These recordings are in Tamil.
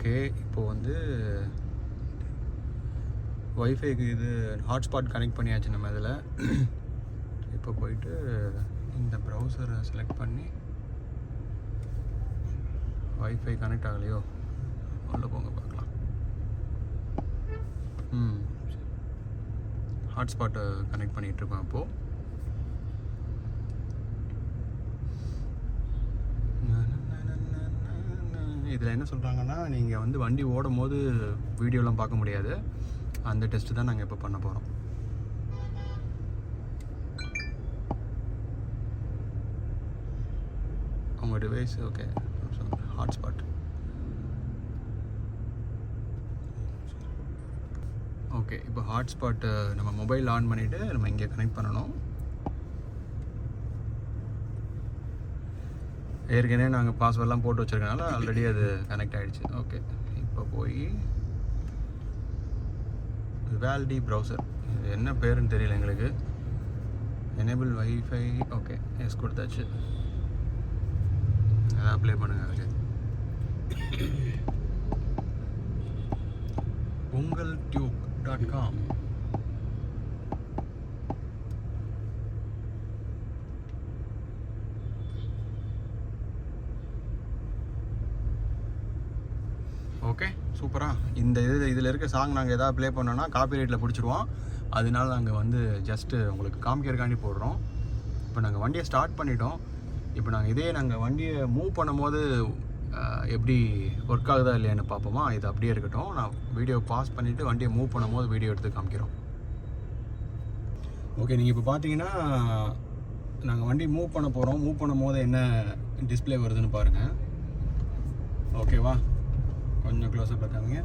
ஓகே, இப்போது வந்து ஒய்ஃபைக்கு இது ஹாட்ஸ்பாட் கனெக்ட் பண்ணியாச்சு நம்ம இதில். இப்போ போயிட்டு இந்த ப்ரௌசரை செலக்ட் பண்ணி ஒய்ஃபை கனெக்ட் ஆகலையோ உள்ள போங்க பார்க்கலாம். ஹாட்ஸ்பாட்டை கனெக்ட் பண்ணிகிட்ருக்கோம். இப்போது இதில் என்ன சொல்கிறாங்கன்னா, நீங்கள் வந்து வண்டி ஓடும் போது வீடியோலாம் பார்க்க முடியாது. அந்த டெஸ்ட்டு தான் நாங்கள் இப்போ பண்ண போகிறோம். உங்கள் டிவைஸ் ஓகே, ஹாட்ஸ்பாட் ஓகே. இப்போ ஹாட்ஸ்பாட்டு நம்ம மொபைல் ஆன் பண்ணிவிட்டு நம்ம இங்கே கனெக்ட் பண்ணணும். ஏற்கனவே நாங்கள் பாஸ்வேர்ட்லாம் போட்டு வச்சுருக்கனால ஆல்ரெடி அது கனெக்ட் ஆகிடுச்சு. ஓகே, இப்போ போய் வேல்டி ப்ரௌசர், இது என்ன பேருன்னு தெரியல எங்களுக்கு. எனேபிள் வைஃபை ஓகே, எஸ் கொடுத்தாச்சு. அதான் அப்ளை பண்ணுங்க. அதுக்கு ungaltube.com. ஓகே, சூப்பராக. இந்த இதில் இருக்க சாங் நாங்கள் எதாவது ப்ளே பண்ணோன்னா காப்பிரைட்டில் பிடிச்சிருவோம். அதனால நாங்கள் வந்து ஜஸ்ட்டு உங்களுக்கு காமிக்கிறக்காண்டி போடுறோம். இப்போ நாங்கள் வண்டியை ஸ்டார்ட் பண்ணிட்டோம். இப்போ நாங்கள் வண்டியை மூவ் பண்ணும்போது எப்படி ஒர்க் ஆகுதா இல்லையான்னு பார்ப்போமா. இது அப்படியே இருக்கட்டும். நான் வீடியோ பாஸ் பண்ணிவிட்டு வண்டியை மூவ் பண்ணும்போது வீடியோ எடுத்து காமிக்கிறோம். ஓகே, நீங்கள் இப்போ பார்த்தீங்கன்னா நாங்கள் வண்டி மூவ் பண்ண போகிறோம். மூவ் பண்ணும் போது என்ன டிஸ்பிளே வருதுன்னு பாருங்கள். ஓகேவா, கொஞ்சம் க்ளோஸப் பார்க்காமீங்க.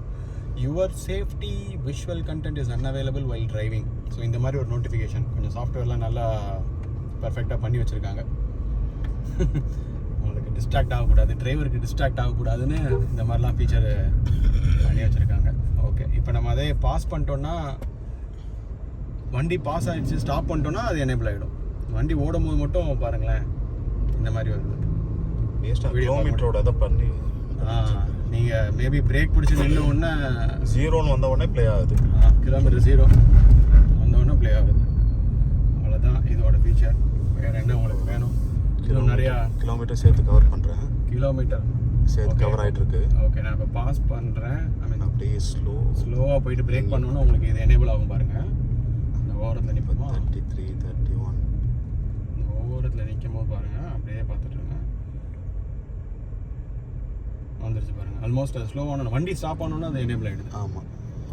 Your safety visual content is unavailable while driving. So இந்த மாதிரி ஒரு நோட்டிஃபிகேஷன் கொஞ்சம் சாஃப்ட்வேர்லாம் நல்லா பர்ஃபெக்டாக பண்ணி வச்சுருக்காங்க. உங்களுக்கு டிஸ்ட்ராக்ட் ஆகக்கூடாது, டிரைவருக்கு டிஸ்ட்ராக்ட் ஆகக்கூடாதுன்னு இந்த மாதிரிலாம் ஃபீச்சர் பண்ணி வச்சுருக்காங்க. ஓகே, இப்போ நம்ம அதே பாஸ் பண்ணிட்டோன்னா, வண்டி பாஸ் ஆகிடுச்சு, ஸ்டாப் பண்ணிட்டோன்னா அது எனேபிள் ஆகிடும். வண்டி ஓடும் போது மட்டும் பாருங்களேன் இந்த மாதிரி வருது. கிலோமீட்டரோட அதை பண்ணி நீங்கள் மேபி பிரேக் பிடிச்சி நின்று உடனே 0ன்னு வந்த உடனே ப்ளே ஆகுது. கிலோமீட்டர் 0 வந்த உடனே ப்ளே ஆகுது. அவ்வளோதான் இதோட ஃபீச்சர். வேறு என்ன உங்களுக்கு வேணும்? இன்னும் நிறையா கிலோமீட்டர் சேர்த்து கவர் பண்ணுறேன். கிலோமீட்டர் சேர்த்து கவர் ஆகிட்டு இருக்கு. ஓகே, நான் இப்போ பாஸ் பண்ணுறேன். ஐ மீன் அப்படியே ஸ்லோவாக போயிட்டு பிரேக் பண்ணோன்னா உங்களுக்கு இது எனேபிள் ஆகும் பாருங்கள். இந்த ஓரத்தில் நிற்போமா, 33, 31 இந்த ஓரத்தில் நிற்கும் போது பாருங்கள், அப்படியே பார்த்துட்ருங்க. வந்துருச்சு பாருங்கள். ஆல்மோஸ்ட் அது ஸ்லோவான வண்டி ஸ்டாப் ஆனோன்னா அது எனேபிள் ஆகிடுது. ஆமாம்,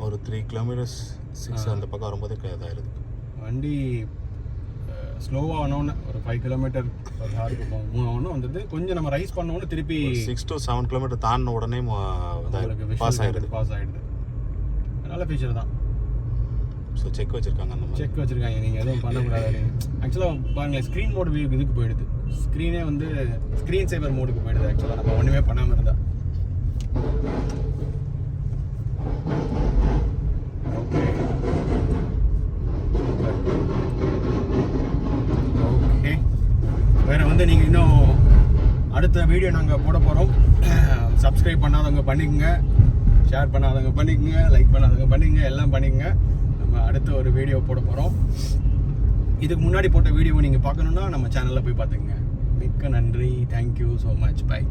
ஒரு 3 கிலோமீட்டர்ஸ் 6 அந்த பக்கம் வரும்போது இதாகிடுது. வண்டி ஸ்லோவாக ஆனோன்னு ஒரு 5 கிலோமீட்டர் ஒரு ஹாருக்கு மூவ் ஆகணும் வந்துடுது. கொஞ்சம் நம்ம ரைஸ் பண்ணோன்னு திருப்பி 6 to 7 கிலோமீட்டர் தாண்டின உடனே பாஸ் ஆகிடுது. நல்ல ஃபீச்சர் தான். ஸோ செக் வச்சுருக்காங்க, அந்த மாதிரி செக் வச்சுருக்காங்க. நீங்கள் எதுவும் பண்ணக்கூடாது. ஆக்சுவலாக பாருங்களேன், ஸ்க்ரீன் மோடு இதுக்கு போயிடுது. ஸ்க்ரீனே வந்து ஸ்க்ரீன் சேவர் மோடுக்கு போயிடுது. ஆக்சுவலாக நம்ம ஒன்றுமே பண்ணாமல் இருந்தால். ஓகே ஓகே, வேறு வந்து நீங்கள் இன்னும் அடுத்த வீடியோ நாங்கள் போட போகிறோம். சப்ஸ்கிரைப் பண்ணாதவங்க பண்ணிக்கோங்க, ஷேர் பண்ணாதவங்க பண்ணிக்கோங்க, லைக் பண்ணாதவங்க பண்ணிக்கோங்க, எல்லாம் பண்ணிக்கோங்க. நம்ம அடுத்த ஒரு வீடியோ போட போகிறோம். இதுக்கு முன்னாடி போட்ட வீடியோவை நீங்கள் பார்க்கணுன்னா நம்ம சேனலில் போய் பார்த்துக்குங்க. மிக்க நன்றி. Thank you so much. பை.